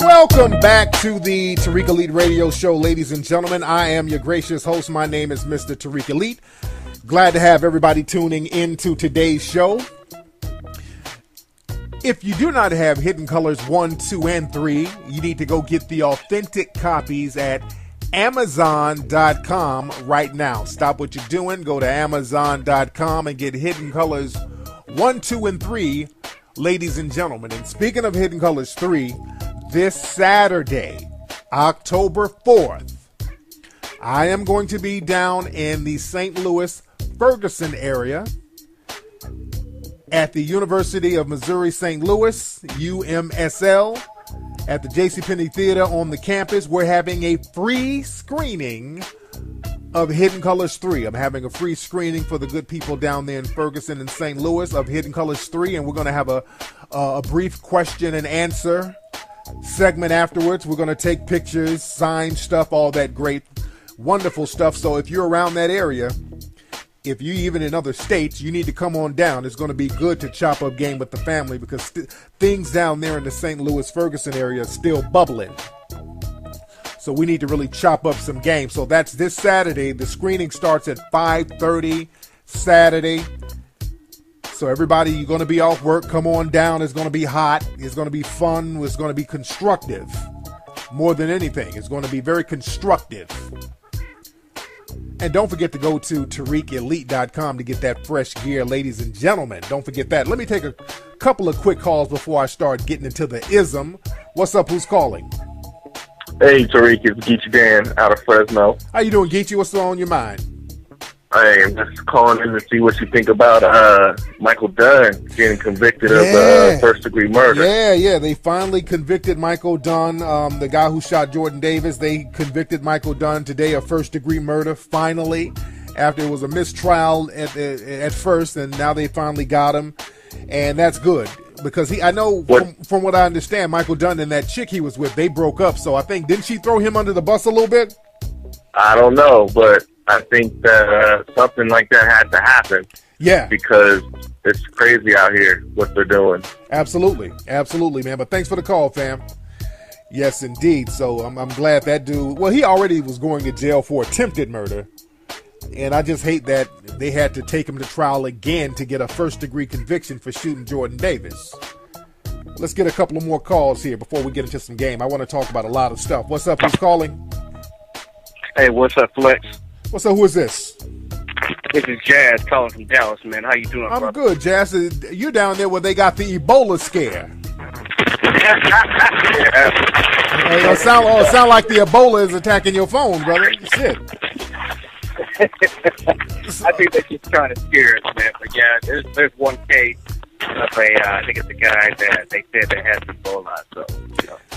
Welcome back to the Tariq Elite Radio Show, ladies and gentlemen. I am your gracious host. My name is Mr. Tariq Elite. Glad to have everybody tuning into today's show. If you do not have Hidden Colors 1, 2, and 3, you need to go get the authentic copies at Amazon.com right now. Stop what you're doing. Go to Amazon.com and get Hidden Colors 1, 2, and 3, ladies and gentlemen. And speaking of Hidden Colors 3, this Saturday, October 4th, I am going to be down in the St. Louis, Ferguson area at the University of Missouri St. Louis, UMSL, at the JCPenney Theater on the campus. We're having a free screening of Hidden Colors 3. I'm having a free screening for the good people down there in Ferguson and St. Louis of Hidden Colors 3, and we're going to have a brief question and answer segment afterwards. We're going to take pictures, sign stuff, all that great, wonderful stuff. So if you're around that area, if you even in other states, you need to come on down. It's going to be good to chop up game with the family because things down there in the St. Louis Ferguson area are still bubbling. So we need to really chop up some game. So that's this Saturday. The screening starts at 5:30 Saturday. So everybody, you're going to be off work. Come on down. It's going to be hot. It's going to be fun. It's going to be constructive. More than anything, it's going to be very constructive. And don't forget to go to TariqElite.com to get that fresh gear, ladies and gentlemen. Don't forget that. Let me take a couple of quick calls before I start getting into the ism. What's up? Who's calling? Hey, Tariq, it's Geechee Dan out of Fresno. How you doing, Geechee? What's on your mind? Hey, I'm just calling in to see what you think about Michael Dunn getting convicted of first-degree murder. Yeah. They finally convicted Michael Dunn, the guy who shot Jordan Davis. They convicted Michael Dunn today of first-degree murder, finally, after it was a mistrial at first, and now they finally got him. And that's good because I know from what I understand, Michael Dunn and that chick he was with, they broke up. So I think, didn't she throw him under the bus a little bit? I don't know, but I think that something like that had to happen. Yeah. Because it's crazy out here what they're doing. Absolutely, man. But thanks for the call, fam. Yes, indeed. So I'm glad that dude, well, he already was going to jail for attempted murder. And I just hate that they had to take him to trial again to get a first-degree conviction for shooting Jordan Davis. Let's get a couple of more calls here before we get into some game. I want to talk about a lot of stuff. What's up? Who's calling? Hey, what's up, Flex? What's up? Who is this? This is Jazz calling from Dallas, man. How you doing, I'm brother? good, Jazz. You're down there where they got the Ebola scare. Hey, it sound like the Ebola is attacking your phone, brother. Shit. I think they're just trying to scare us, man. But yeah, there's one case of I think it's a guy that they said that has Ebola. So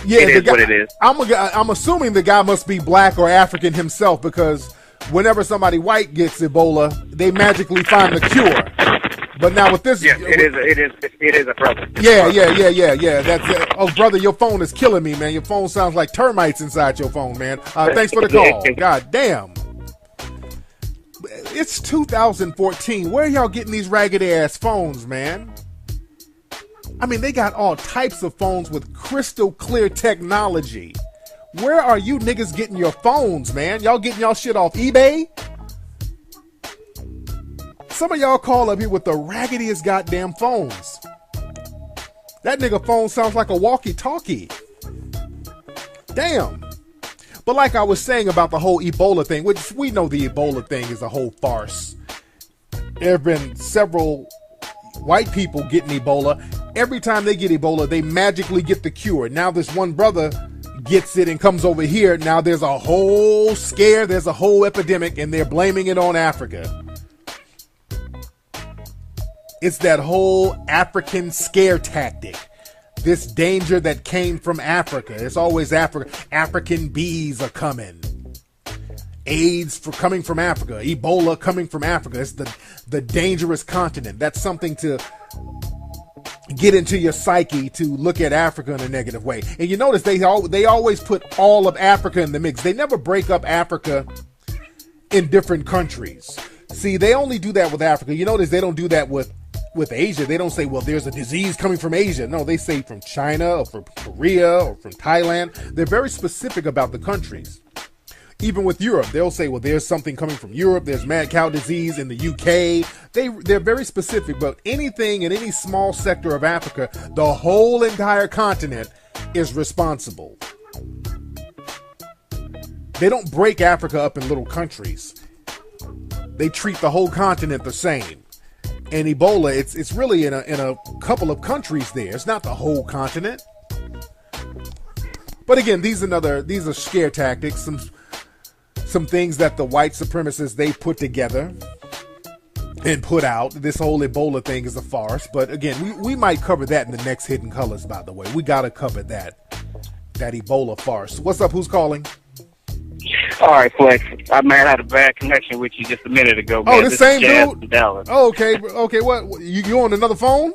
yeah, it is what it is. I'm assuming the guy must be black or African himself because whenever somebody white gets Ebola, they magically find the cure. But now with this, it is a brother. Yeah. That's oh, brother, your phone is killing me, man. Your phone sounds like termites inside your phone, man. Thanks for the call. God damn. It's 2014. Where are y'all getting these raggedy ass phones, man? I mean, they got all types of phones with crystal clear technology. Where are you niggas getting your phones, man? Y'all getting y'all shit off eBay? Some of y'all call up here with the raggediest goddamn phones. That nigga phone sounds like a walkie-talkie. Damn. But like I was saying about the whole Ebola thing, which we know the Ebola thing is a whole farce. There have been several white people getting Ebola. Every time they get Ebola, they magically get the cure. Now this one brother gets it and comes over here. Now there's a whole scare, there's a whole epidemic, and they're blaming it on Africa. It's that whole African scare tactic. This danger that came from Africa. It's always Africa. African bees are coming. AIDS coming from Africa. Ebola coming from Africa. It's the dangerous continent. That's something to get into your psyche to look at Africa in a negative way. And you notice they always put all of Africa in the mix. They never break up Africa in different countries. See, they only do that with Africa. You notice they don't do that with with Asia, they don't say, well, there's a disease coming from Asia. No, they say from China or from Korea or from Thailand. They're very specific about the countries. Even with Europe, they'll say, well, there's something coming from Europe. There's mad cow disease in the UK. They're very specific, but anything in any small sector of Africa, the whole entire continent is responsible. They don't break Africa up in little countries. They treat the whole continent the same. And Ebola, it's really in a couple of countries there. It's not the whole continent. But again, these are scare tactics, some things that the white supremacists, they put together and put out. This whole Ebola thing is a farce. But again, we might cover that in the next Hidden Colors, by the way. We got to cover that Ebola farce. What's up? Who's calling? All right, Flex. I might have a bad connection with you just a minute ago. Man. Oh, the same dude? From Dallas. Oh, okay. What? You on another phone?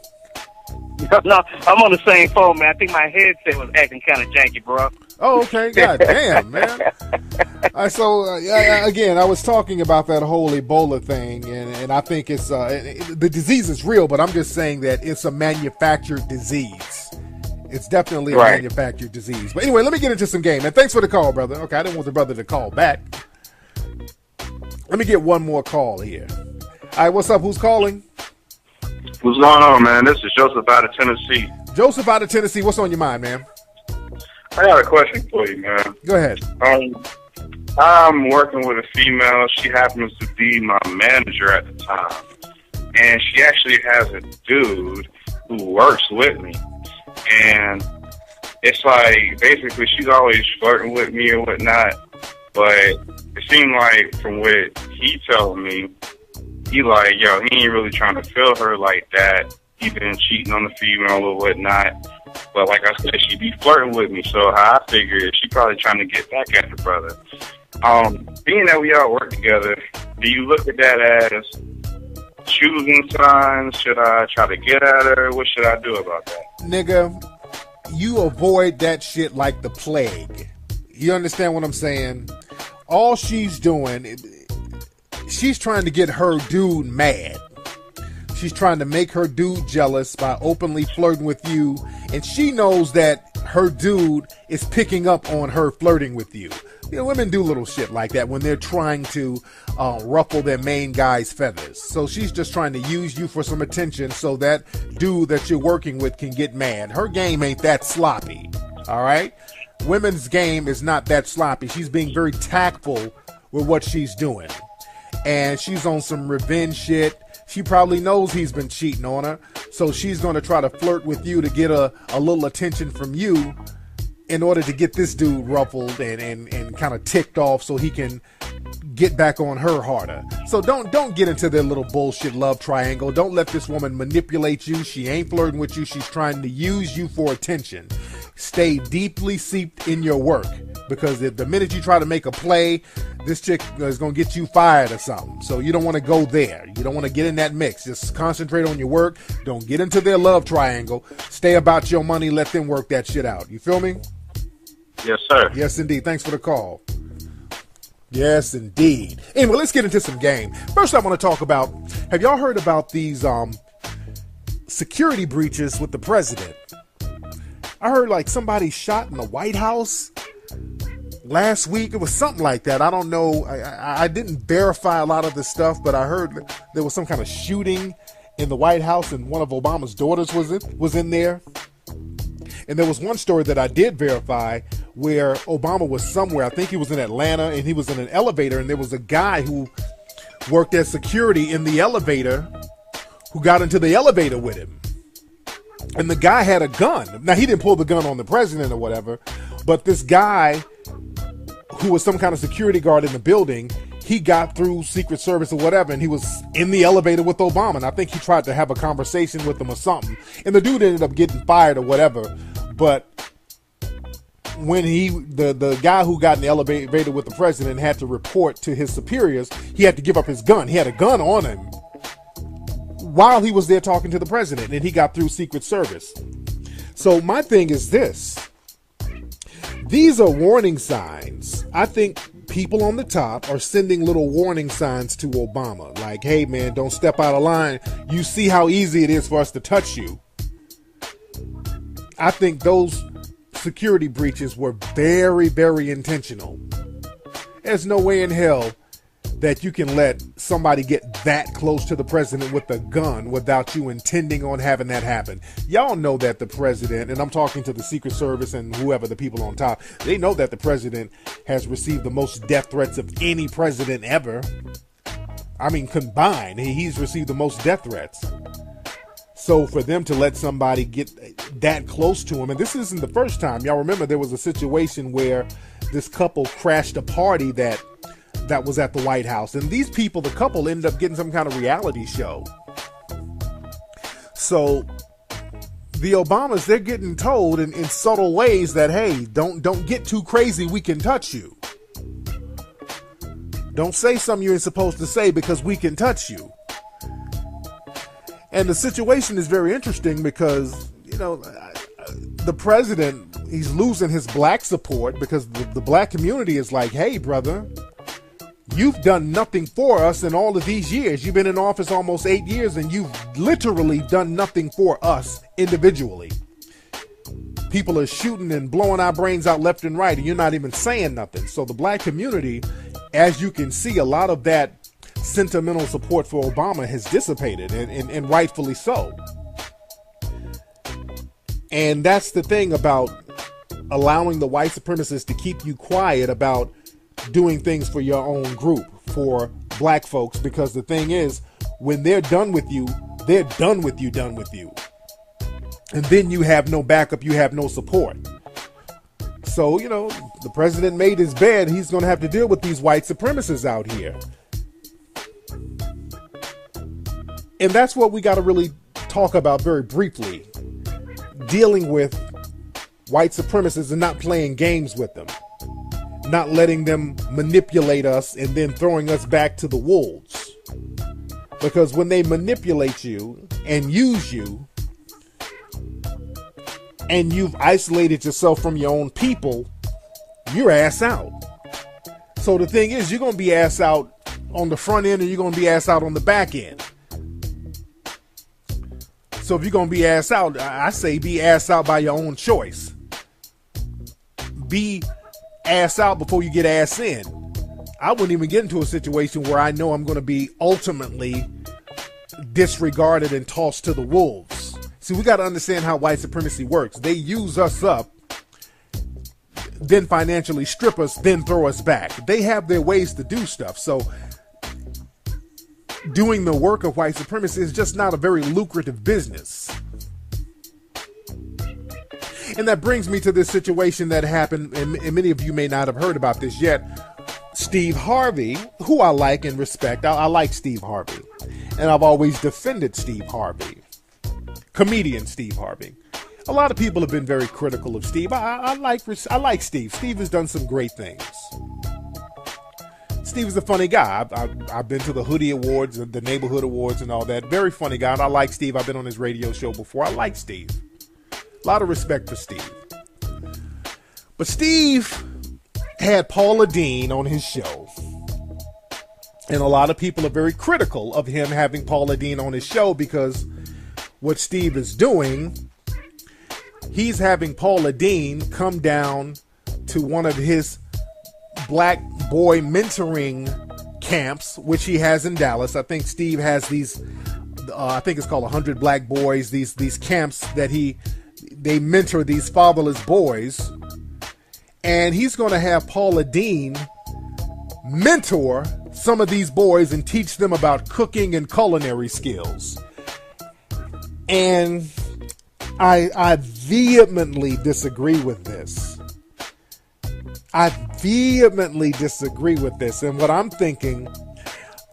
No, I'm on the same phone, man. I think my headset was acting kind of janky, bro. Oh, okay. God damn, man. Again, I was talking about that whole Ebola thing, and I think it's the disease is real, but I'm just saying that it's a manufactured disease. It's definitely a manufactured disease. But anyway, let me get into some game. And thanks for the call, brother. Okay, I didn't want the brother to call back. Let me get one more call here. All right, what's up? Who's calling? What's going on, man? This is Joseph out of Tennessee. Joseph out of Tennessee. What's on your mind, man? I got a question for you, man. Go ahead. I'm working with a female. She happens to be my manager at the time. And she actually has a dude who works with me. And it's like, basically, she's always flirting with me or whatnot. But it seemed like, from what he told me, he like, yo, he ain't really trying to feel her like that. He been cheating on the female or whatnot. But like I said, she be flirting with me. So how I figured, she probably trying to get back at the brother. Being that we all work together, do you look at that as choosing signs? Should I try to get at her? What should I do about that? Nigga, you avoid that shit like the plague. You understand what I'm saying? All she's doing, she's trying to get her dude mad. She's trying to make her dude jealous by openly flirting with you. And she knows that her dude is picking up on her flirting with you. You know, women do little shit like that when they're trying to ruffle their main guy's feathers. So she's just trying to use you for some attention so that dude that you're working with can get mad. Her game ain't that sloppy. All right? Women's game is not that sloppy. She's being very tactful with what she's doing. And she's on some revenge shit. She probably knows he's been cheating on her. So she's going to try to flirt with you to get a little attention from you in order to get this dude ruffled and kind of ticked off so he can get back on her harder. So don't get into their little bullshit love triangle. Don't let this woman manipulate you. She ain't flirting with you. She's trying to use you for attention. Stay deeply seeped in your work, because if the minute you try to make a play, this chick is going to get you fired or something. So you don't want to go there. You don't want to get in that mix. Just concentrate on your work. Don't get into their love triangle. Stay about your money. Let them work that shit out. You feel me? Yes, sir. Yes, indeed. Thanks for the call. Yes, indeed. Anyway, let's get into some game. First, I want to talk about, have y'all heard about these security breaches with the president? I heard like somebody shot in the White House last week. It was something like that. I don't know. I didn't verify a lot of this stuff, but I heard there was some kind of shooting in the White House and one of Obama's daughters was in there. And there was one story that I did verify where Obama was somewhere. I think he was in Atlanta, and he was in an elevator, and there was a guy who worked as security in the elevator who got into the elevator with him. And the guy had a gun. Now, he didn't pull the gun on the president or whatever, but this guy who was some kind of security guard in the building, he got through Secret Service or whatever, and he was in the elevator with Obama. And I think he tried to have a conversation with him or something. And the dude ended up getting fired or whatever. But when the guy who got in the elevator with the president had to report to his superiors, he had to give up his gun. He had a gun on him while he was there talking to the president, and he got through Secret Service. So my thing is this. These are warning signs. I think people on the top are sending little warning signs to Obama. Like, hey, man, don't step out of line. You see how easy it is for us to touch you. I think those security breaches were very, very intentional. There's no way in hell that you can let somebody get that close to the president with a gun without you intending on having that happen. Y'all know that the president, and I'm talking to the Secret Service and whoever the people on top, they know that the president has received the most death threats of any president ever. I mean, combined, he's received the most death threats. So for them to let somebody get that close to him, and this isn't the first time. Y'all remember there was a situation where this couple crashed a party that was at the White House. And these people, the couple, ended up getting some kind of reality show. So the Obamas, they're getting told in subtle ways that, hey, don't get too crazy. We can touch you. Don't say something you ain't supposed to say because we can touch you. And the situation is very interesting because, you know, the president, he's losing his black support because the black community is like, hey, brother, you've done nothing for us in all of these years. You've been in office almost 8 years and you've literally done nothing for us individually. People are shooting and blowing our brains out left and right and you're not even saying nothing. So the black community, as you can see, a lot of that sentimental support for Obama has dissipated and rightfully so. And that's the thing about allowing the white supremacists to keep you quiet about doing things for your own group, for black folks, because the thing is, when they're done with you, they're done with you. And then you have no backup, you have no support. So, you know, the president made his bed, he's going to have to deal with these white supremacists out here. And that's what we got to really talk about very briefly. Dealing with white supremacists and not playing games with them. Not letting them manipulate us and then throwing us back to the wolves. Because when they manipulate you and use you, and you've isolated yourself from your own people, you're ass out. So the thing is, you're going to be ass out on the front end and you're going to be ass out on the back end. So if you're going to be ass out, I say be ass out by your own choice. Be ass out before you get ass in. I wouldn't even get into a situation where I know I'm going to be ultimately disregarded and tossed to the wolves. See, we got to understand how white supremacy works. They use us up, then financially strip us, then throw us back. They have their ways to do stuff. So doing the work of white supremacy is just not a very lucrative business. And that brings me to this situation that happened, and many of you may not have heard about this yet. Steve Harvey, who I like and respect. I like Steve Harvey. And I've always defended Steve Harvey. Comedian Steve Harvey. A lot of people have been very critical of Steve. I like Steve. Steve has done some great things. Steve is a funny guy. I've been to the Hoodie Awards, the Neighborhood Awards and all that. Very funny guy. And I like Steve. I've been on his radio show before. I like Steve. A lot of respect for Steve. But Steve had Paula Deen on his show. And a lot of people are very critical of him having Paula Deen on his show because what Steve is doing, he's having Paula Deen come down to one of his black boy mentoring camps, which he has in Dallas. I think Steve has these, I think it's called 100 Black Boys, these camps that they mentor these fatherless boys. And he's going to have Paula Deen mentor some of these boys and teach them about cooking and culinary skills. And I vehemently disagree with this. I vehemently disagree with this. And what I'm thinking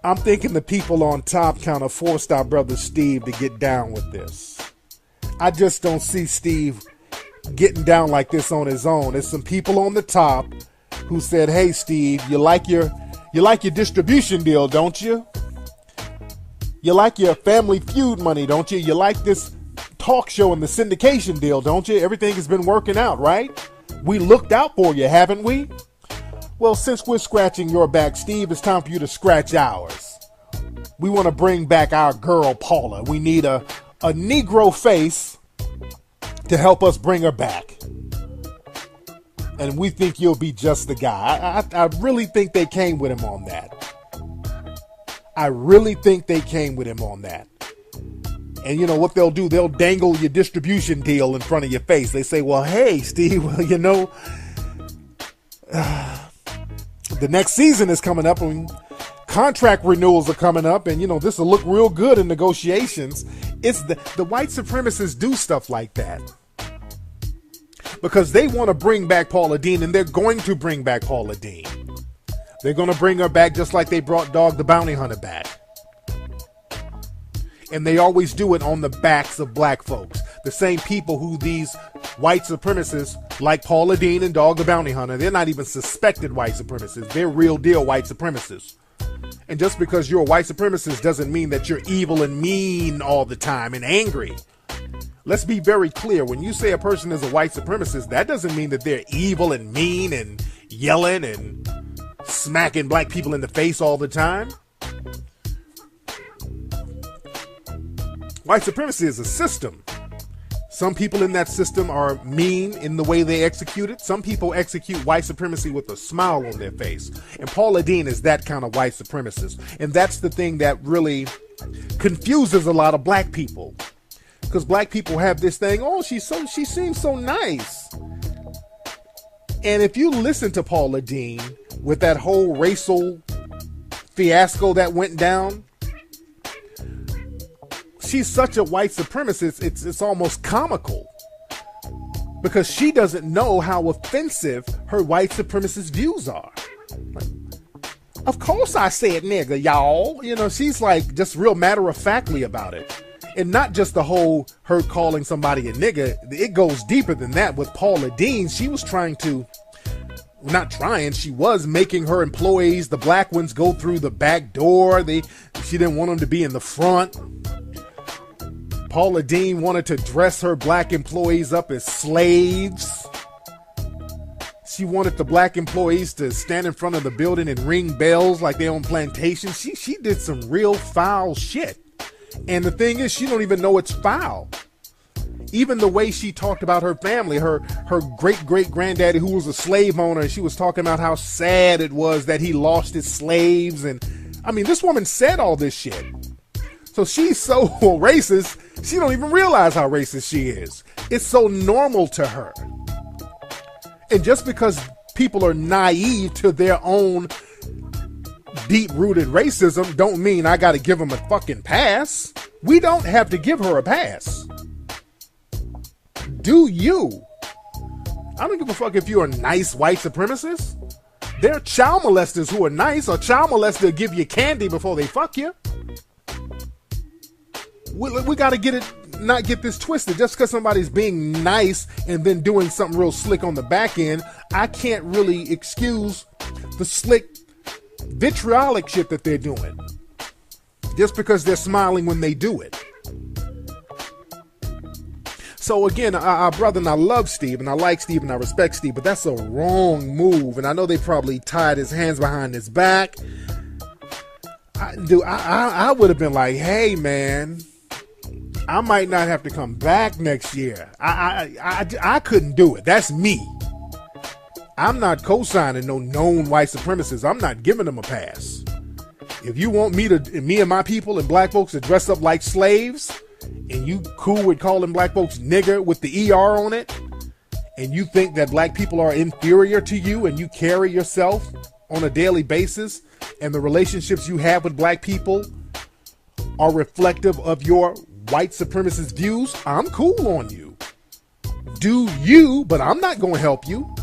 the people on top kind of forced our brother Steve to get down with this. I just don't see Steve getting down like this on his own. There's some people on the top who said, "Hey Steve, you like your distribution deal, don't you? You like your Family Feud money, don't you? You like this talk show and the syndication deal, don't you? Everything has been working out, right? We looked out for you, haven't we?" Well, since we're scratching your back, Steve, it's time for you to scratch ours. We want to bring back our girl, Paula. We need a Negro face to help us bring her back. And we think you'll be just the guy. I really think they came with him on that. I really think they came with him on that. And you know what they'll do? They'll dangle your distribution deal in front of your face. They say, well, hey, Steve, well, you know, the next season is coming up and contract renewals are coming up. And, you know, this will look real good in negotiations. It's the white supremacists do stuff like that because they want to bring back Paula Deen, and they're going to bring back Paula Deen. They're going to bring her back just like they brought Dog the Bounty Hunter back. And they always do it on the backs of black folks. The same people who these white supremacists, like Paula Deen and Dog the Bounty Hunter, they're not even suspected white supremacists. They're real deal white supremacists. And just because you're a white supremacist doesn't mean that you're evil and mean all the time and angry. Let's be very clear. When you say a person is a white supremacist, that doesn't mean that they're evil and mean and yelling and smacking black people in the face all the time. White supremacy is a system. Some people in that system are mean in the way they execute it. Some people execute white supremacy with a smile on their face. And Paula Deen is that kind of white supremacist. And that's the thing that really confuses a lot of black people. Because black people have this thing, oh, she seems so nice. And if you listen to Paula Deen with that whole racial fiasco that went down, she's such a white supremacist, it's almost comical. Because she doesn't know how offensive her white supremacist views are. Like, of course I said nigga, y'all. You know, she's like just real matter-of-factly about it. And not just the whole her calling somebody a nigga. It goes deeper than that. With Paula Deen, she was she was making her employees, the black ones, go through the back door. She didn't want them to be in the front. Paula Deen wanted to dress her black employees up as slaves. She wanted the black employees to stand in front of the building and ring bells like they on plantation. She did some real foul shit. And the thing is, she don't even know it's foul. Even the way she talked about her family, her great-great-granddaddy who was a slave owner, she was talking about how sad it was that he lost his slaves. And I mean, this woman said all this shit. So she's so racist, she don't even realize how racist she is. It's so normal to her. And just because people are naive to their own deep-rooted racism don't mean I gotta give them a fucking pass. We don't have to give her a pass. Do you? I don't give a fuck if you're a nice white supremacist. There are child molesters who are nice, or child molesters give you candy before they fuck you. We gotta not get this twisted. Just because somebody's being nice and then doing something real slick on the back end, I can't really excuse the slick vitriolic shit that they're doing. Just because they're smiling when they do it. So again, our brother, and I love Steve, and I like Steve, and I respect Steve, but that's a wrong move. And I know they probably tied his hands behind his back. I would have been like, hey man, I might not have to come back next year. I couldn't do it. That's me. I'm not co-signing no known white supremacists. I'm not giving them a pass. If you want me and my people and black folks to dress up like slaves, and you cool with calling black folks nigger with the ER on it, and you think that black people are inferior to you, and you carry yourself on a daily basis, and the relationships you have with black people are reflective of your white supremacist views, I'm cool on you. Do you, but I'm not going to help you.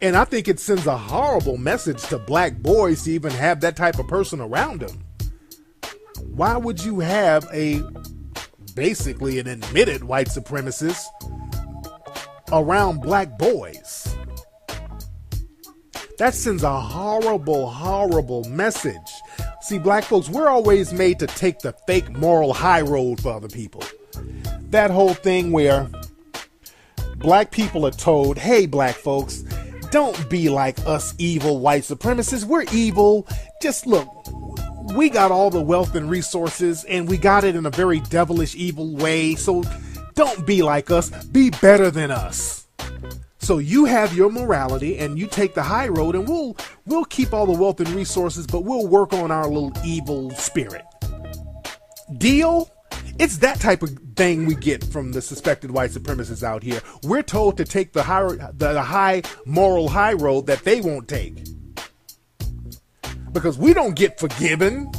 And I think it sends a horrible message to black boys to even have that type of person around them. Why would you have basically an admitted white supremacist around black boys? That sends a horrible, horrible message. See, black folks, we're always made to take the fake moral high road for other people. That whole thing where black people are told, hey, black folks, don't be like us evil white supremacists. We're evil. Just look, we got all the wealth and resources, and we got it in a very devilish, evil way. So don't be like us. Be better than us. So you have your morality, and you take the high road, and we'll keep all the wealth and resources, but we'll work on our little evil spirit. Deal? It's that type of thing we get from the suspected white supremacists out here. We're told to take the high moral high road that they won't take. Because we don't get forgiven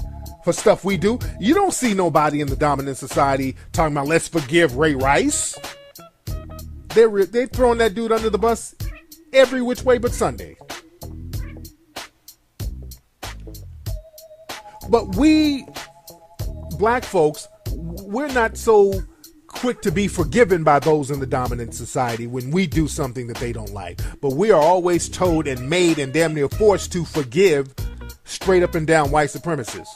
for stuff we do. You don't see nobody in the dominant society talking about let's forgive Ray Rice. They're throwing that dude under the bus every which way but Sunday. But we, black folks, we're not so quick to be forgiven by those in the dominant society when we do something that they don't like. But we are always told and made and damn near forced to forgive straight up and down white supremacists.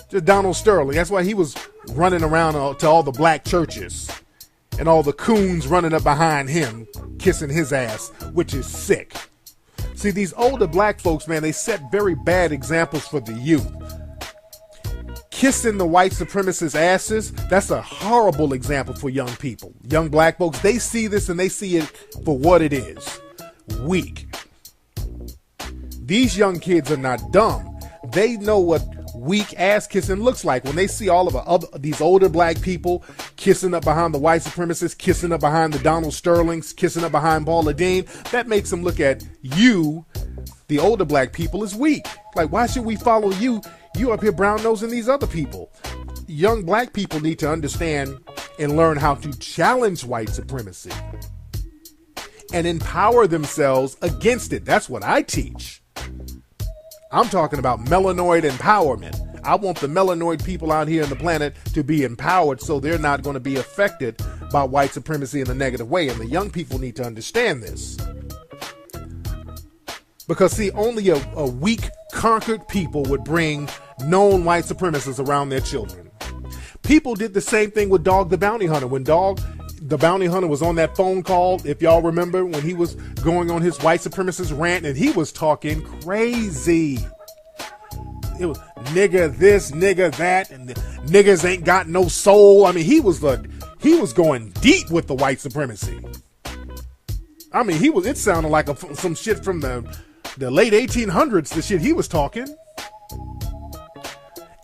Just Donald Sterling. That's why he was running around to all the black churches and all the coons running up behind him, kissing his ass, which is sick. See, these older black folks, man, they set very bad examples for the youth. Kissing the white supremacists' asses, that's a horrible example for young people. Young black folks, they see this and they see it for what it is. Weak. These young kids are not dumb. They know what weak ass kissing looks like when they see all of these older black people kissing up behind the white supremacists, kissing up behind the Donald Sterlings, kissing up behind Paula Deen. That makes them look at you, the older black people, as weak. Like, why should we follow you? You up here brown nosing these other people. Young black people need to understand and learn how to challenge white supremacy and empower themselves against it. That's what I teach. I'm talking about melanoid empowerment. I want the melanoid people out here on the planet to be empowered so they're not going to be affected by white supremacy in a negative way. And the young people need to understand this. Because, see, only a weak, conquered people would bring known white supremacists around their children. People did the same thing with Dog the Bounty Hunter. When Dog the Bounty Hunter was on that phone call, if y'all remember, when he was going on his white supremacist rant and he was talking crazy. It was nigga this, nigga that, and the niggas ain't got no soul. I mean, he was going deep with the white supremacy. I mean, it sounded like some shit from the late 1800s, the shit he was talking.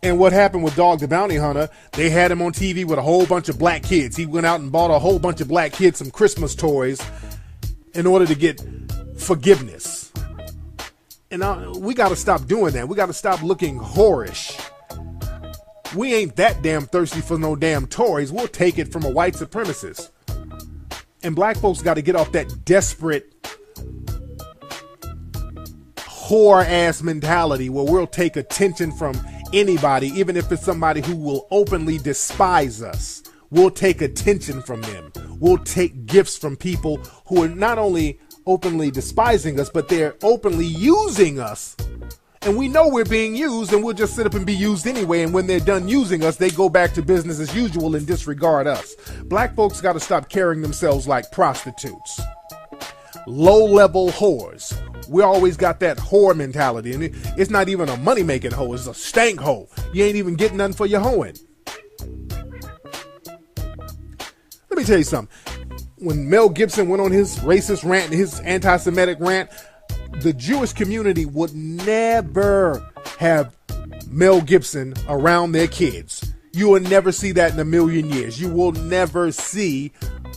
And what happened with Dog the Bounty Hunter, they had him on TV with a whole bunch of black kids. He went out and bought a whole bunch of black kids some Christmas toys in order to get forgiveness. And we got to stop doing that. We got to stop looking whorish. We ain't that damn thirsty for no damn toys. We'll take it from a white supremacist. And black folks got to get off that desperate whore-ass mentality where we'll take attention from anybody, even if it's somebody who will openly despise us. We'll take attention from them. We'll take gifts from people who are not only openly despising us, but they're openly using us. And we know we're being used, and we'll just sit up and be used anyway. And when they're done using us, they go back to business as usual and disregard us. Black folks got to stop carrying themselves like prostitutes. Low-level whores. We always got that whore mentality, and it's not even a money-making hoe. It's a stank hoe. You ain't even getting nothing for your hoeing. Let me tell you something. When Mel Gibson went on his racist rant, his anti-Semitic rant, the Jewish community would never have Mel Gibson around their kids. You will never see that in a million years. You will never see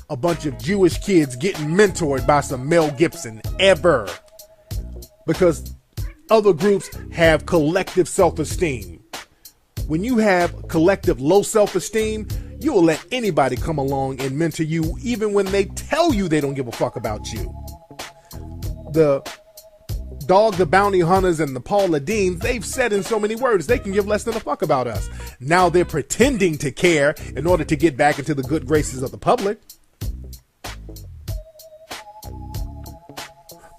a bunch of Jewish kids getting mentored by some Mel Gibson, ever. Because other groups have collective self-esteem. When you have collective low self-esteem, you will let anybody come along and mentor you, even when they tell you they don't give a fuck about you. The Dog the Bounty Hunters and the Paula Deens, they've said in so many words they can give less than a fuck about us. Now they're pretending to care in order to get back into the good graces of the public.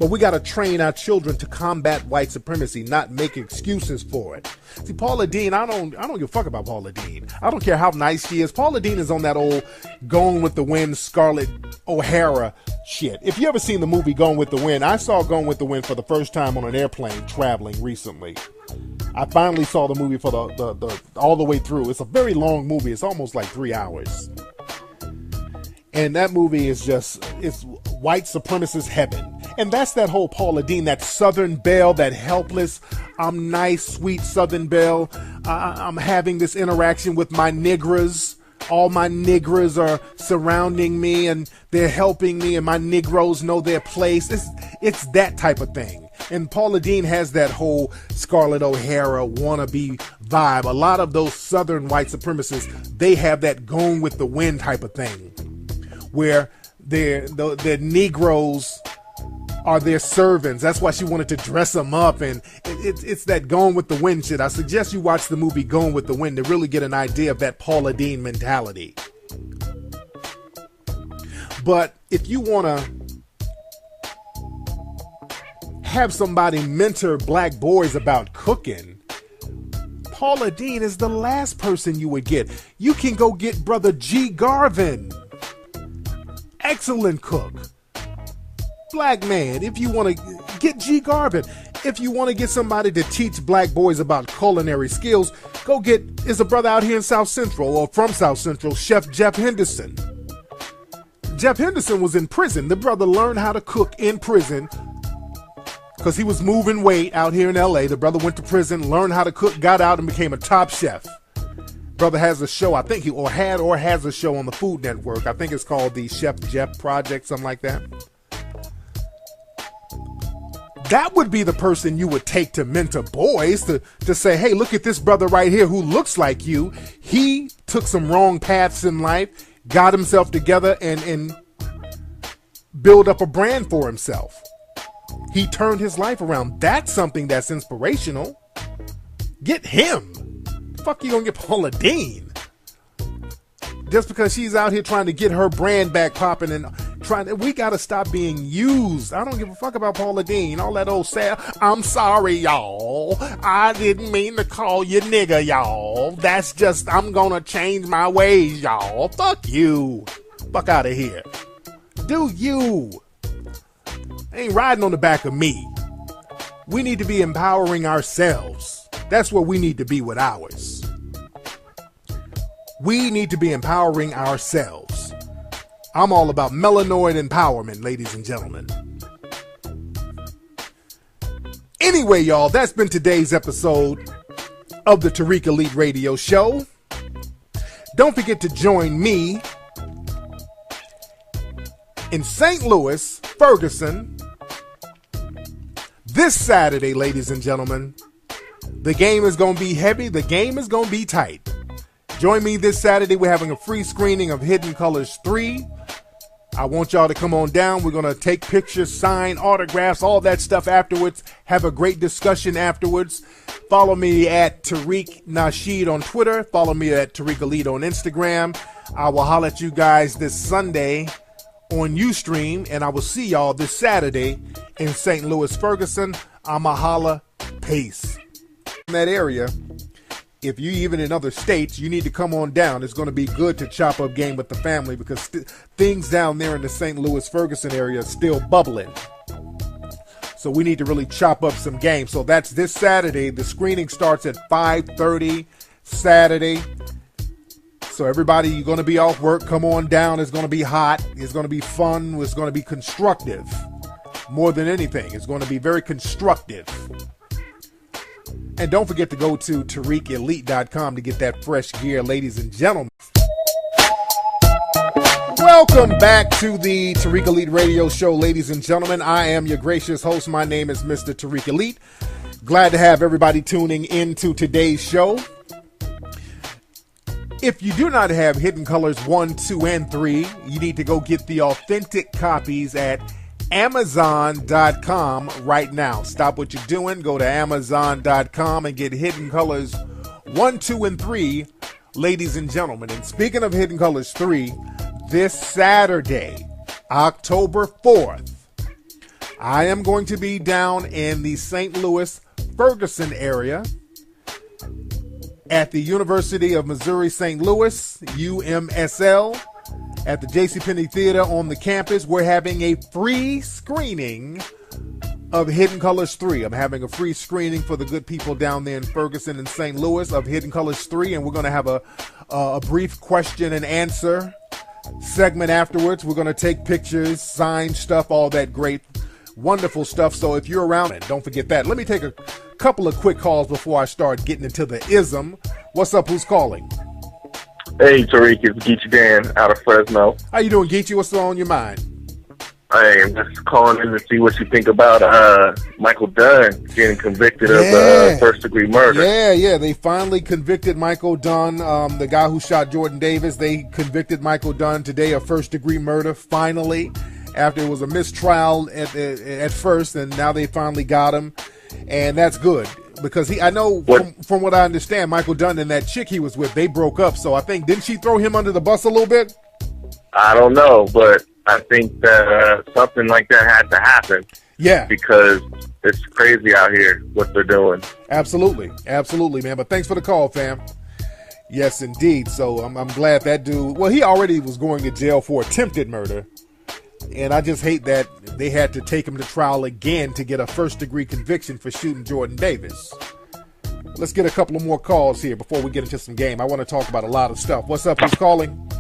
But we got to train our children to combat white supremacy, not make excuses for it. See, Paula Deen, I don't give a fuck about Paula Deen. I don't care how nice she is. Paula Deen is on that old Gone with the Wind, Scarlett O'Hara shit. If you ever seen the movie Gone with the Wind, I saw Gone with the Wind for the first time on an airplane traveling recently. I finally saw the movie for the all the way through. It's a very long movie. It's almost like 3 hours. And that movie is just, it's white supremacist heaven. And that's that whole Paula Deen, that Southern belle, that helpless, I'm nice, sweet Southern belle. I'm having this interaction with my niggas. All my niggas are surrounding me and they're helping me, and my Negroes know their place. It's that type of thing. And Paula Deen has that whole Scarlett O'Hara wannabe vibe. A lot of those Southern white supremacists, they have that Gone with the Wind type of thing, where their Negroes are their servants. That's why she wanted to dress them up, and it's that Gone with the Wind shit. I suggest you watch the movie Gone with the Wind to really get an idea of that Paula Deen mentality. But if you want to have somebody mentor black boys about cooking, Paula Deen is the last person you would get. You can go get Brother G. Garvin. Excellent cook. Black man, if you want to get G. Garvin. If you want to get somebody to teach black boys about culinary skills, go get, is a brother out here in South Central, or from South Central, Chef Jeff Henderson. Jeff Henderson was in prison. The brother learned how to cook in prison because he was moving weight out here in LA. The brother went to prison, learned how to cook, got out, and became a top chef. Brother has a show, I think has a show on the Food Network. I think it's called the Chef Jeff Project, something like that. That would be the person you would take to mentor boys, to say, hey, look at this brother right here who looks like you. He took some wrong paths in life, got himself together, and build up a brand for himself. He turned his life around. That's something that's inspirational. Get him. Fuck you gonna get Paula Deen just because she's out here trying to get her brand back popping and we gotta stop being used. I don't give a fuck about Paula Deen. All that old sad, I'm sorry, y'all. I didn't mean to call you nigga, y'all. That's just, I'm gonna change my ways, y'all. Fuck you. Fuck out of here. Do you. Ain't riding on the back of me. We need to be empowering ourselves. That's where we need to be with ours. We need to be empowering ourselves. I'm all about melanoid empowerment, ladies and gentlemen. Anyway, y'all, that's been today's episode of the Tariq Elite Radio Show. Don't forget to join me in St. Louis, Ferguson, this Saturday, ladies and gentlemen. The game is going to be heavy. The game is going to be tight. Join me this Saturday. We're having a free screening of Hidden Colors 3. I want y'all to come on down. We're going to take pictures, sign autographs, all that stuff afterwards. Have a great discussion afterwards. Follow me at Tariq Nasheed on Twitter. Follow me at Tariq Elite on Instagram. I will holler at you guys this Sunday on Ustream, and I will see y'all this Saturday in St. Louis, Ferguson. I'ma holla. Peace. In that area, if you even in other states, you need to come on down. It's going to be good to chop up game with the family because things down there in the St. Louis, Ferguson area are still bubbling. So we need to really chop up some game. So that's this Saturday. The screening starts at 5:30 Saturday. So everybody, you're going to be off work. Come on down. It's going to be hot. It's going to be fun. It's going to be constructive. More than anything, it's going to be very constructive. And don't forget to go to TariqElite.com to get that fresh gear, ladies and gentlemen. Welcome back to the Tariq Elite Radio Show, ladies and gentlemen. I am your gracious host. My name is Mr. Tariq Elite. Glad to have everybody tuning into today's show. If you do not have Hidden Colors 1, 2, and 3, you need to go get the authentic copies at Amazon.com right now. Stop what you're doing. Go to Amazon.com and get Hidden Colors 1, 2, and 3, ladies and gentlemen. And speaking of Hidden Colors 3, this Saturday, October 4th, I am going to be down in the St. Louis, Ferguson area at the University of Missouri St. Louis, UMSL, at the JCPenney Theater on the campus. We're having a free screening of Hidden Colors 3. I'm having a free screening for the good people down there in Ferguson and St. Louis of Hidden Colors 3, and we're going to have a brief question and answer segment afterwards. We're going to take pictures, sign stuff, all that great, wonderful stuff. So if you're around it, don't forget that. Let me take a couple of quick calls before I start getting into the ism. What's up? Who's calling? Hey, Tariq, it's Geechee Dan out of Fresno. How you doing, Geechee? What's on your mind? Hey, I'm just calling in to see what you think about Michael Dunn getting convicted of first-degree murder. Yeah, they finally convicted Michael Dunn, the guy who shot Jordan Davis. They convicted Michael Dunn today of first-degree murder, finally, after it was a mistrial at first, and now they finally got him, and that's good. Because I know from what I understand, Michael Dunn and that chick he was with, they broke up, so I think, didn't she throw him under the bus a little bit? I don't know, but I think that something like that had to happen. Yeah. Because it's crazy out here what they're doing. Absolutely, man. But thanks for the call, fam. Yes, indeed. So I'm glad that dude, well, he already was going to jail for attempted murder. And I just hate that they had to take him to trial again to get a first-degree conviction for shooting Jordan Davis. Let's get a couple of more calls here before we get into some game. I want to talk about a lot of stuff. What's up? Who's calling?